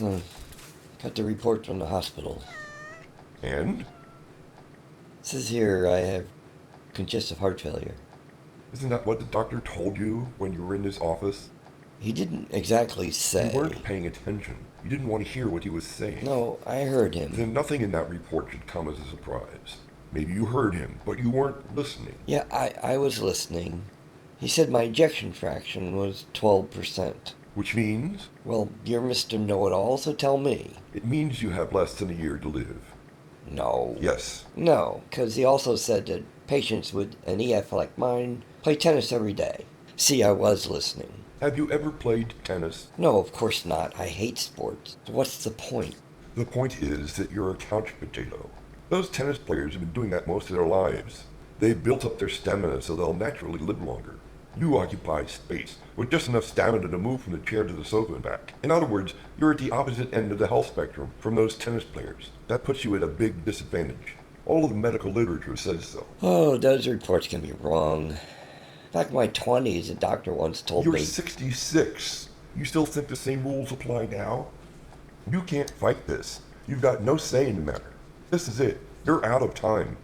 Uh, got the report from the hospital. And? Says here I have congestive heart failure. Isn't that what the doctor told you when you were in his office? He didn't exactly You weren't say. paying attention. You didn't want to hear what he was saying. No, I heard him. Then nothing in that report should come as a surprise. Maybe you heard him, but you weren't listening. Yeah, I was listening. He said my ejection fraction was 12%. Which means? Well, you're Mr. Know-It-All, so tell me. It means you have less than a year to live. No. Yes. No, because he also said that patients with an EF like mine play tennis every day. See, I was listening. Have you ever played tennis? No, of course not. I hate sports. What's the point? The point is that you're a couch potato. Those tennis players have been doing that most of their lives. They've built up their stamina so they'll naturally live longer. You occupy space with just enough stamina to move from the chair to the sofa and back. In other words, you're at the opposite end of the health spectrum from those tennis players. That puts you at a big disadvantage. All of the medical literature says so. Oh, those reports can be wrong. Back in my 20s, a doctor once told You're me. 66. You still think the same rules apply now? You can't fight this. You've got no say in the matter. This is it. You're out of time.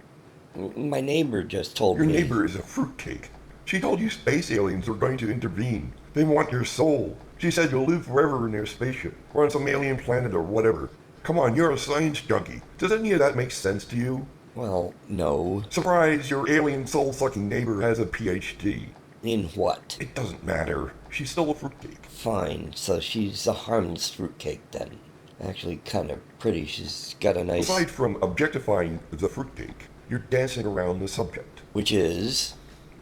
My neighbor just told Your me. neighbor is a fruitcake. She told you space aliens were going to intervene. They want your soul. She said you'll live forever in their spaceship, or on some alien planet or whatever. Come on, you're a science junkie. Does any of that make sense to you? Well, no. Surprise, your alien soul-sucking neighbor has a PhD. In what? It doesn't matter. She's still a fruitcake. Fine, so she's a harmless fruitcake then. Actually, kind of pretty. She's got a nice. Aside from objectifying the fruitcake, you're dancing around the subject. Which is.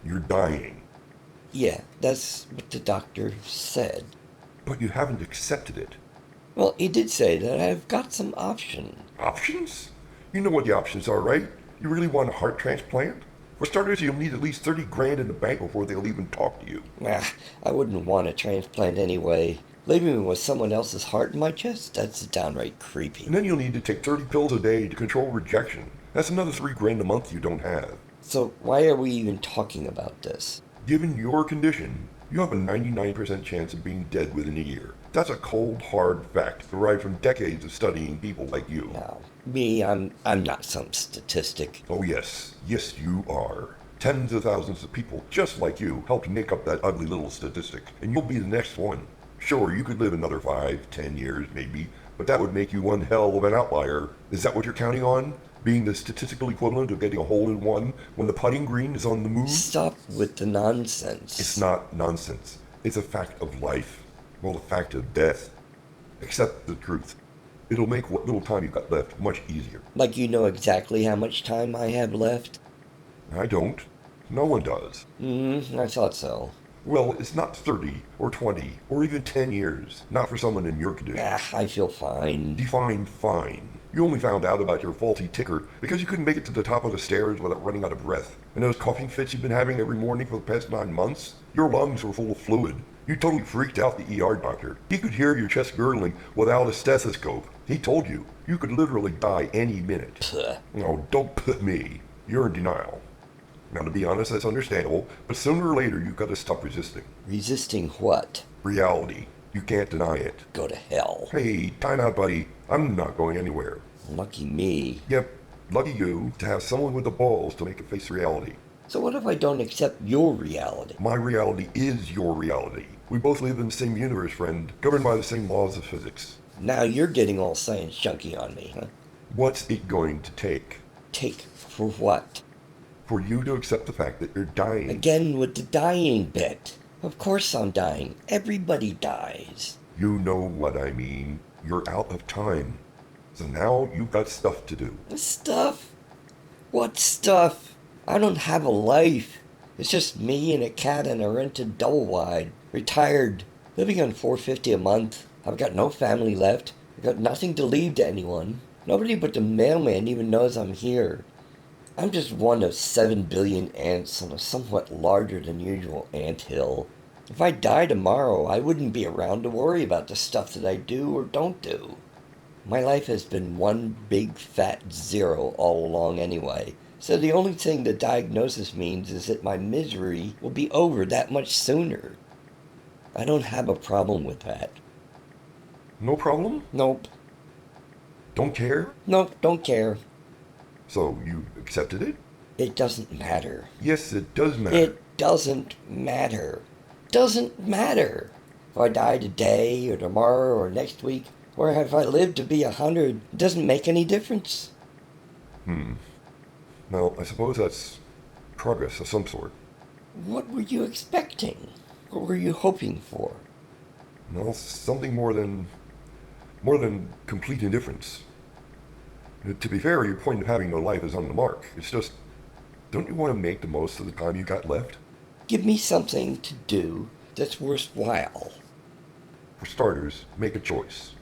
You're dying. Yeah, that's what the doctor said. But you haven't accepted it. Well, he did say that I've got some option. Options? You know what the options are, right? You really want a heart transplant? For starters, you'll need at least 30 grand in the bank before they'll even talk to you. I wouldn't want a transplant anyway. Leaving me with someone else's heart in my chest? That's downright creepy. And then you'll need to take 30 pills a day to control rejection. That's another 3 grand a month you don't have. So why are we even talking about this? Given your condition, you have a 99% chance of being dead within a year. That's a cold, hard fact derived from decades of studying people like you. Now, me, I'm not some statistic. Oh yes, yes you are. Tens of thousands of people just like you helped make up that ugly little statistic, and you'll be the next one. Sure, you could live another 5, 10 years maybe, but that would make you one hell of an outlier. Is that what you're counting on? Being the statistical equivalent of getting a hole in one when the putting green is on the move? Stop with the nonsense. It's not nonsense. It's a fact of life. Well, a fact of death. Accept the truth. It'll make what little time you've got left much easier. Like you know exactly how much time I have left? I don't. No one does. I thought so. Well, it's not 30 or 20 or even 10 years. Not for someone in your condition. I feel fine. Define fine. You only found out about your faulty ticker because you couldn't make it to the top of the stairs without running out of breath. And those coughing fits you've been having every morning for the past 9 months? Your lungs were full of fluid. You totally freaked out the ER doctor. He could hear your chest gurgling without a stethoscope. He told you you could literally die any minute. Puh. No, don't put me. You're in denial. Now, to be honest, that's understandable, but sooner or later you've got to stop resisting. Resisting what? Reality. You can't deny it. Go to hell. Hey, time out, buddy. I'm not going anywhere. Lucky me. Yep, lucky you to have someone with the balls to make it face reality. So what if I don't accept your reality? My reality is your reality. We both live in the same universe, friend, governed by the same laws of physics. Now you're getting all science junky on me, huh? What's it going to take? Take for what? For you to accept the fact that you're dying. Again with the dying bit. Of course I'm dying. Everybody dies. You know what I mean. You're out of time. So now you've got stuff to do. Stuff? What stuff? I don't have a life. It's just me and a cat and a rented double wide. Retired. Living on $450 a month. I've got no family left. I've got nothing to leave to anyone. Nobody but the mailman even knows I'm here. I'm just one of 7 billion ants on a somewhat larger than usual anthill. If I die tomorrow, I wouldn't be around to worry about the stuff that I do or don't do. My life has been one big fat zero all along anyway, so the only thing the diagnosis means is that my misery will be over that much sooner. I don't have a problem with that. No problem? Nope. Don't care? Nope, don't care. So you accepted it? It doesn't matter. Yes, it does matter. It doesn't matter. Doesn't matter. If I die today or tomorrow or next week, or if I live to be 100, it doesn't make any difference. Well, I suppose that's progress of some sort. What were you expecting? What were you hoping for? Well, something more than complete indifference. To be fair, your point of having no life is on the mark. It's just, don't you want to make the most of the time you got left? Give me something to do that's worthwhile. For starters, make a choice.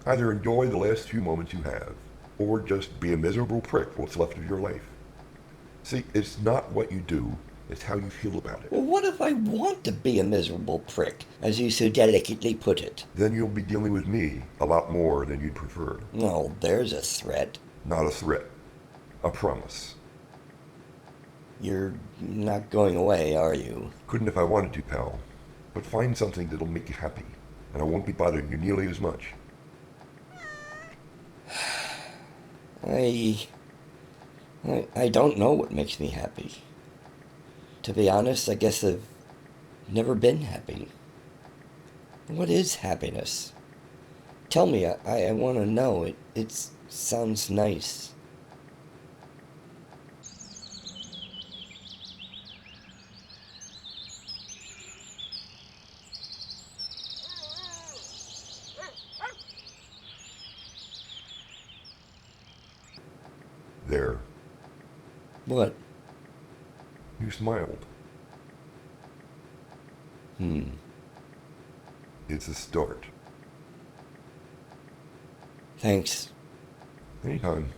Either enjoy the last few moments you have, or just be a miserable prick for what's left of your life. See, it's not what you do, it's how you feel about it. Well, what if I want to be a miserable prick, as you so delicately put it? Then you'll be dealing with me a lot more than you'd prefer. Oh, there's a threat. Not a threat. A promise. You're not going away, are you? Couldn't if I wanted to, pal. But find something that'll make you happy, and I won't be bothering you nearly as much. I don't know what makes me happy. To be honest, I guess I've never been happy. What is happiness? Tell me, I want to know. It sounds nice. There. What? You smiled. It's a start. Thanks. Anytime.